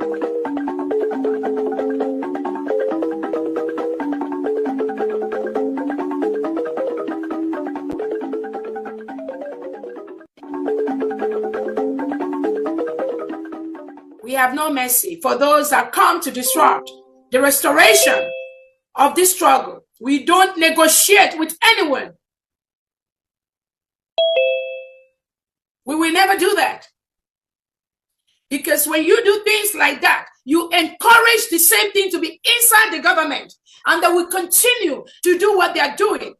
We have no mercy for those that come to disrupt the restoration of this struggle. We don't negotiate with anyone. We will never do that. Because when you do things like that, you encourage the same thing to be inside the government, and they will continue to do what they are doing.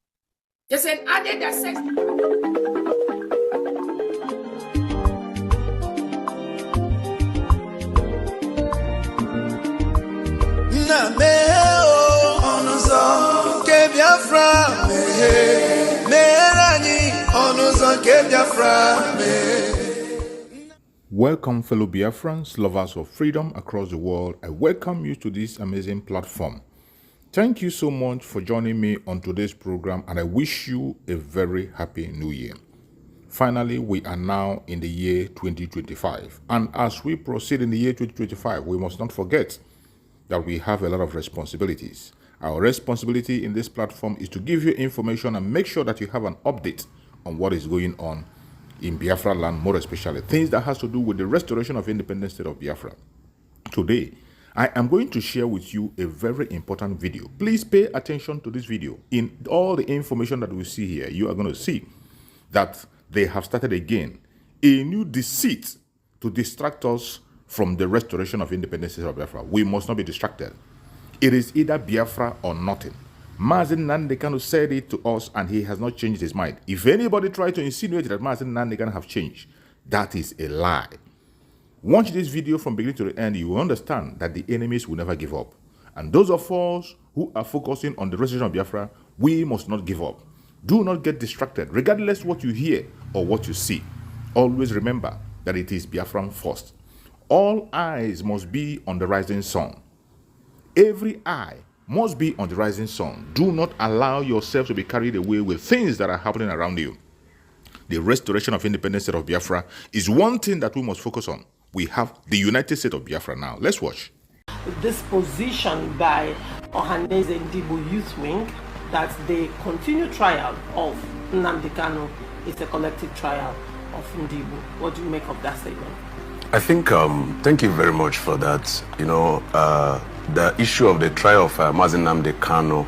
There's an added access. Welcome, fellow Biafrans, lovers of freedom across the world. I welcome you to this amazing platform. Thank you so much for joining me on today's program, and I wish you a very happy new year. Finally, we are now in the year 2025, and as we proceed in the year 2025, we must not forget that we have a lot of responsibilities. Our responsibility in this platform is to give you information and make sure that you have an update on what is going on in Biafra land, more especially things that has to do with the restoration of independent state of Biafra. Today, I am going to share with you a very important video. Please pay attention to this video. In all the information that we see here, you are going to see that they have started again a new deceit to distract us from the restoration of independence of Biafra. We must not be distracted. It is either Biafra or nothing. Mazi Nnamdi Kanu said it to us, and he has not changed his mind. If anybody tries to insinuate that Mazi Nnamdi Kanu have changed, that is a lie. Watch this video from beginning to the end. You will understand that the enemies will never give up. And those of us who are focusing on the restoration of Biafra, we must not give up. Do not get distracted, regardless what you hear or what you see. Always remember that it is Biafran first. All eyes must be on the rising sun. Every eye must be on the rising sun. Do not allow yourself to be carried away with things that are happening around you. The restoration of independent state of Biafra is one thing that we must focus on. We have the United States of Biafra now. Let's watch. This position by Ohaneze Ndibu Youth Wing that the continued trial of Nnamdi Kanu is a collective trial of Ndibu. What do you make of that statement? I think, thank you very much for that. You know, the issue of the trial of Mazi Nnamdi Kanu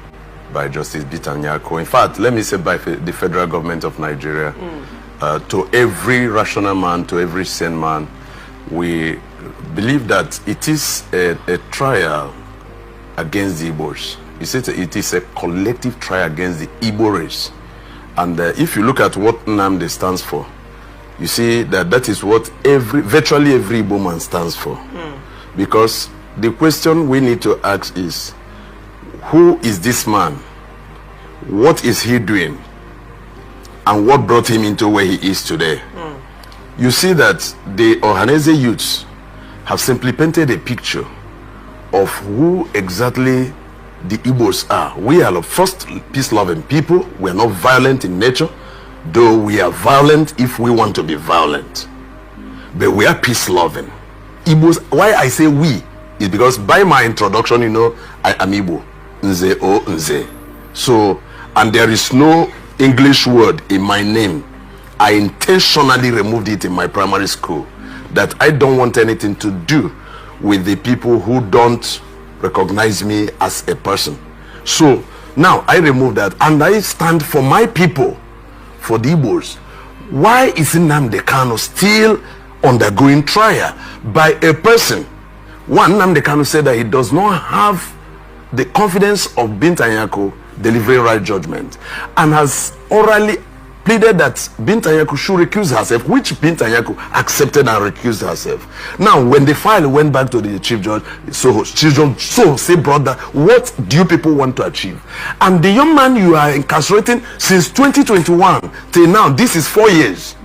by Justice Bitanyako, in fact, let me say by the federal government of Nigeria, to every rational man, to every sane man, we believe that it is a trial against the Igbos. You said it is a collective trial against the Igbo race. And if you look at what Nnamdi stands for, you see that that is what virtually every Igbo man stands for. Because the question we need to ask is, who is this man? What is he doing? And what brought him into where he is today? You see that the Ohaneze youths have simply painted a picture of who exactly the Igbos are. We are first peace-loving people. We are not violent in nature, though we are violent if we want to be violent. But we are peace-loving. Igbos, why I say we, is because by my introduction, you know, I am Igbo. Nze o Nze. So, and there is no English word in my name. I intentionally removed it in my primary school, that I don't want anything to do with the people who don't recognize me as a person. So now I remove that and I stand for my people, for the Igbos. Why is Nnamdi Kanu still undergoing trial by a person? One, Nnamdi Kanu said that he does not have the confidence of Bintanyako delivering right judgment, and has orally pleaded that Bintanyako should recuse herself, which Bintanyako accepted and recused herself. Now, when the file went back to the chief judge, so say, brother, what do you people want to achieve? And the young man you are incarcerating since 2021 till now, this is 4 years.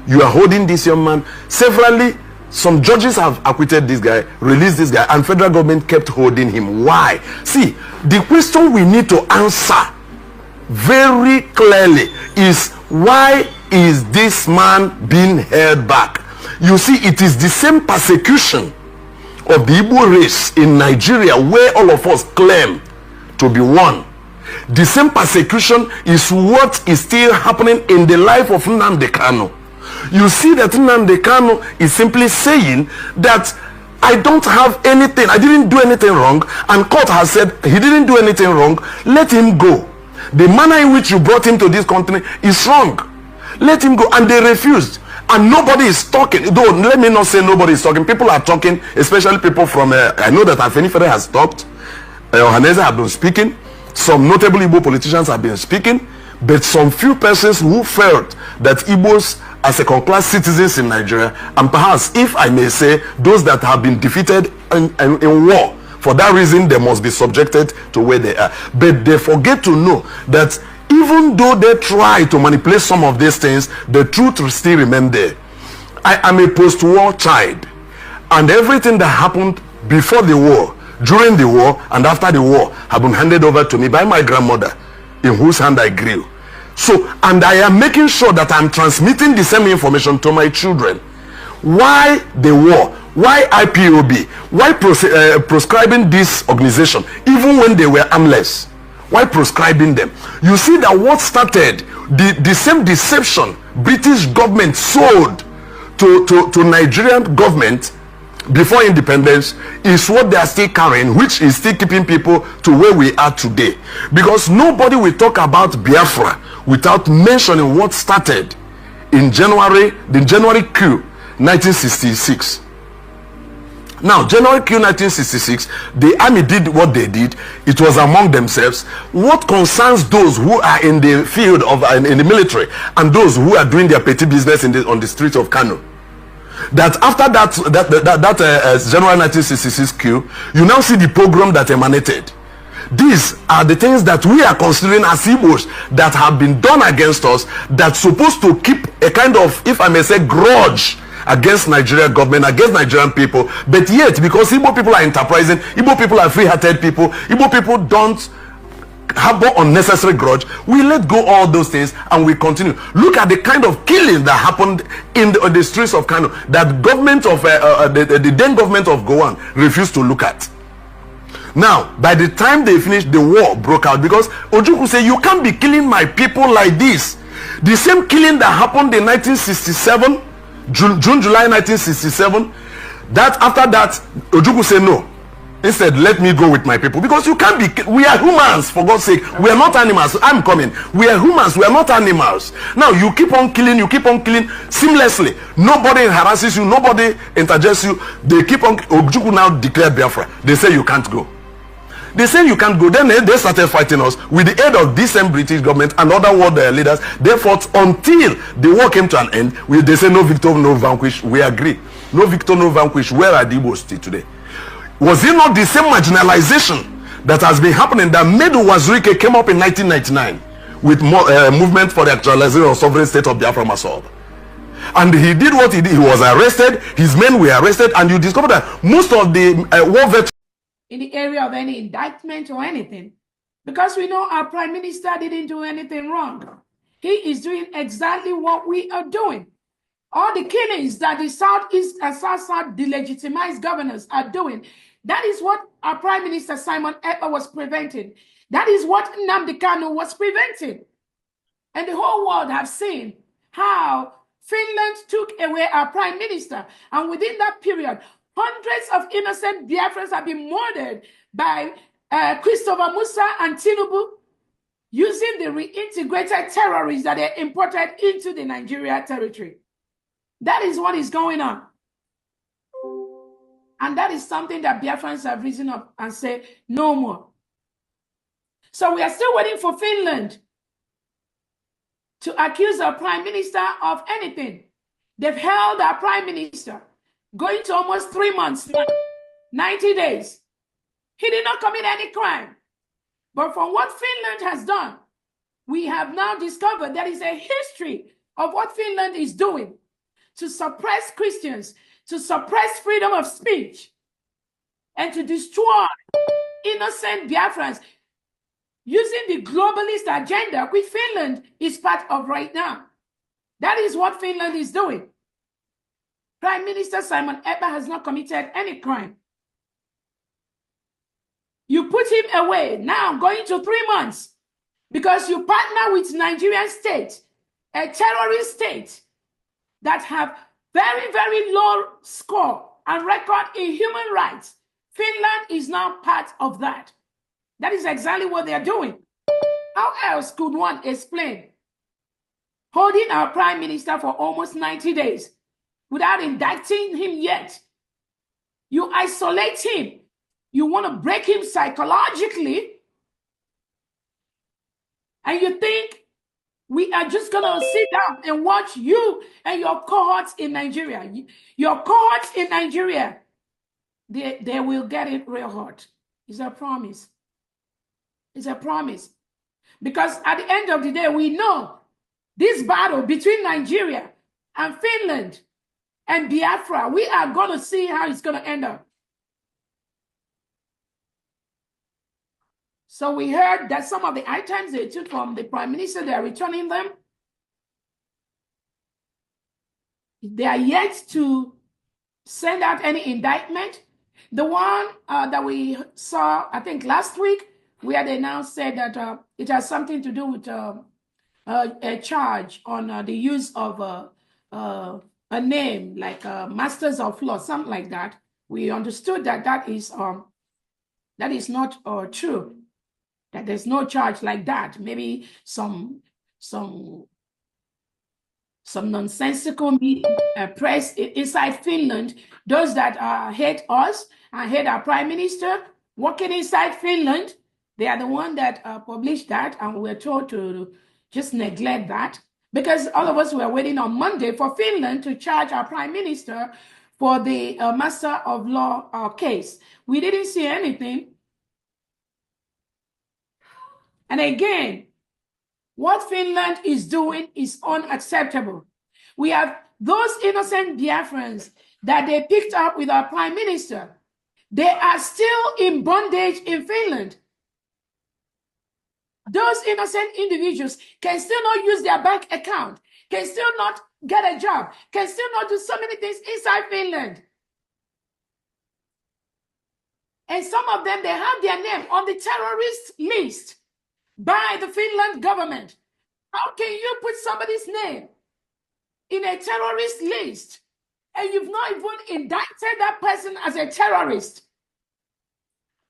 You are holding this young man severally. Some judges have acquitted this guy, released this guy, and federal government kept holding him. Why? See, the question we need to answer very clearly is, why is this man being held back? You see, it is the same persecution of the Igbo race in Nigeria, where all of us claim to be one, the same persecution is what is still happening in the life of Nnamdi Kanu. You see that Nnamdi Kanu is simply saying that I don't have anything, I didn't do anything wrong, and court has said he didn't do anything wrong, let him go. The manner in which you brought him to this country is wrong. Let him go. And they refused. And nobody is talking. Though, let me not say nobody is talking. People are talking, especially people from, I know that Afenifere has talked. Ohaneze have been speaking. Some notable Igbo politicians have been speaking. But some few persons who felt that Igbos are second-class citizens in Nigeria, and perhaps, if I may say, those that have been defeated in war, for that reason, they must be subjected to where they are. But they forget to know that even though they try to manipulate some of these things, the truth will still remain there. I am a post-war child, and everything that happened before the war, during the war, and after the war have been handed over to me by my grandmother, in whose hand I grew. So, and I am making sure that I'm transmitting the same information to my children. Why the war? Why IPOB? Why proscribing this organization even when they were armless? Why proscribing them? You see that what started the same deception British government sold to Nigerian government before independence is what they are still carrying, which is still keeping people to where we are today. Because nobody will talk about Biafra without mentioning what started in the January coup 1966. Now, January Q 1966, the army did what they did. It was among themselves. What concerns those who are in the field of in the military and those who are doing their petty business on the streets of Kano? That after that January 1966 coup, you now see the pogrom that emanated. These are the things that we are considering as Igbos that have been done against us, that's supposed to keep a kind of, if I may say, grudge against Nigerian government, against Nigerian people. But yet, because Igbo people are enterprising, Igbo people are free-hearted people, Igbo people don't have unnecessary grudge, we let go all those things and we continue. Look at the kind of killing that happened in the streets of Kano that government of the then government of Gowon refused to look at. Now, by the time they finished, the war broke out because Ojukwu said, you can't be killing my people like this. The same killing that happened in 1967, July 1967, that after that, Ojukwu said no. Instead, let me go with my people. Because you can't be, we are humans, for God's sake. We are not animals. I'm coming. We are humans. We are not animals. Now, you keep on killing seamlessly. Nobody harasses you. Nobody interjects you. They keep on, Ojukwu now declared Biafra. They say you can't go. They say you can't go. Then they started fighting us with the aid of this same British government and other world leaders. They fought until the war came to an end. They say no victor, no vanquish. We agree. No victor, no vanquish. Where are the Igbos still today? Was it not the same marginalization that has been happening that made Wazirike came up in 1999 with movement for the actualization of sovereign state of Biafra Masob? And he did what he did. He was arrested. His men were arrested. And you discover that most of the war veterans in the area of any indictment or anything, because we know our prime minister didn't do anything wrong. He is doing exactly what we are doing. All the killings that the Southeast and South delegitimized governors are doing, that is what our prime minister Simon Ekpa was preventing. That is what Nnamdi Kanu was preventing. And the whole world have seen how Finland took away our prime minister. And within that period, hundreds of innocent Biafrans have been murdered by Christopher Musa and Tinubu using the reintegrated terrorists that they imported into the Nigeria territory. That is what is going on. And that is something that Biafrans have risen up and said, no more. So we are still waiting for Finland to accuse our prime minister of anything. They've held our prime minister going to almost 3 months now, 90 days. He did not commit any crime. But from what Finland has done, we have now discovered there is a history of what Finland is doing to suppress Christians, to suppress freedom of speech, and to destroy innocent Biafrans using the globalist agenda, which Finland is part of right now. That is what Finland is doing. Prime Minister Simon Ekpa has not committed any crime. You put him away. Now going to 3 months because you partner with Nigerian state, a terrorist state that have very, very low score and record in human rights. Finland is now part of that. That is exactly what they are doing. How else could one explain holding our prime minister for almost 90 days without indicting him yet? You isolate him. You want to break him psychologically. And you think we are just going to sit down and watch you and your cohorts in Nigeria. Your cohorts in Nigeria, they will get it real hard. It's a promise. It's a promise. Because at the end of the day, we know this battle between Nigeria and Finland and Biafra, we are going to see how it's going to end up. So we heard that some of the items they took from the prime minister, they are returning them. They are yet to send out any indictment. The one that we saw, I think last week, where they now said that it has something to do with a charge on the use of a name like Masters of Law, something like that. We understood that that is not true. That there's no charge like that. Maybe some nonsensical press inside Finland, those that hate us and hate our prime minister, working inside Finland, they are the one that published that, and we're told to just neglect that because all of us were waiting on Monday for Finland to charge our prime minister for the Master of Law case. We didn't see anything. And again, what Finland is doing is unacceptable. We have those innocent Biafrans that they picked up with our prime minister. They are still in bondage in Finland. Those innocent individuals can still not use their bank account, can still not get a job, can still not do so many things inside Finland. And some of them, they have their name on the terrorist list by the Finland government. How can you put somebody's name in a terrorist list and you've not even indicted that person as a terrorist?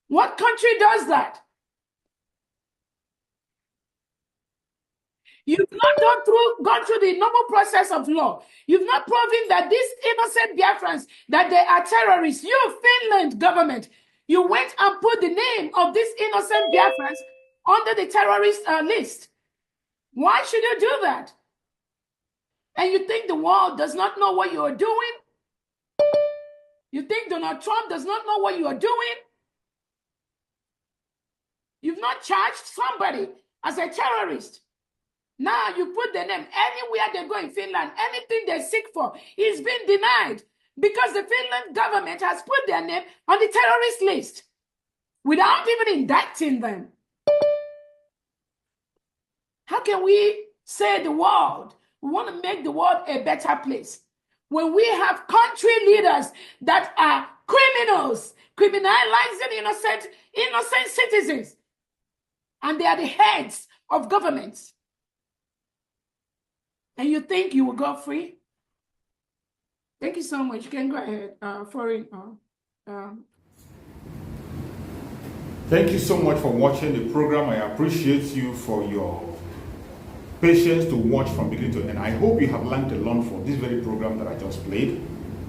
What country does that? You've not gone through the normal process of law. You've not proven that these innocent Biafrans, that they are terrorists. You, Finland government, you went and put the name of these innocent Biafrans under the terrorist list. Why should you do that? And you think the world does not know what you are doing? You think Donald Trump does not know what you are doing? You've not charged somebody as a terrorist. Now you put the name anywhere they go in Finland, anything they seek for is being denied because the Finland government has put their name on the terrorist list without even indicting them. How can we say the world, we want to make the world a better place when we have country leaders that are criminals, criminalizing innocent citizens, and they are the heads of governments? And you think you will go free? Thank you so much. You can go ahead, foreign. Thank you so much for watching the program. I appreciate you for your patience to watch from beginning to end. I hope you have learned a lot from this very program that I just played,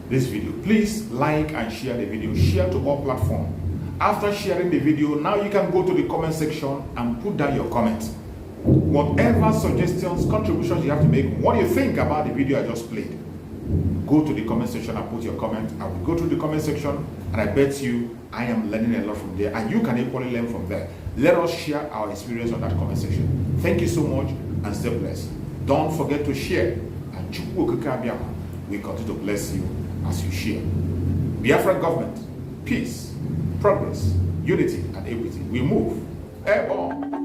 this video. Please like and share the video. Share to all platforms. After sharing the video, now you can go to the comment section and put down your comments. Whatever suggestions, contributions you have to make, what do you think about the video I just played? Go to the comment section and put your comment. I will go to the comment section and I bet you I am learning a lot from there and you can equally learn from there. Let us share our experience on that comment section. Thank you so much and stay blessed. Don't forget to share, and we continue to bless you as you share. Biafra government, peace, progress, unity and equity. We move. Airborne.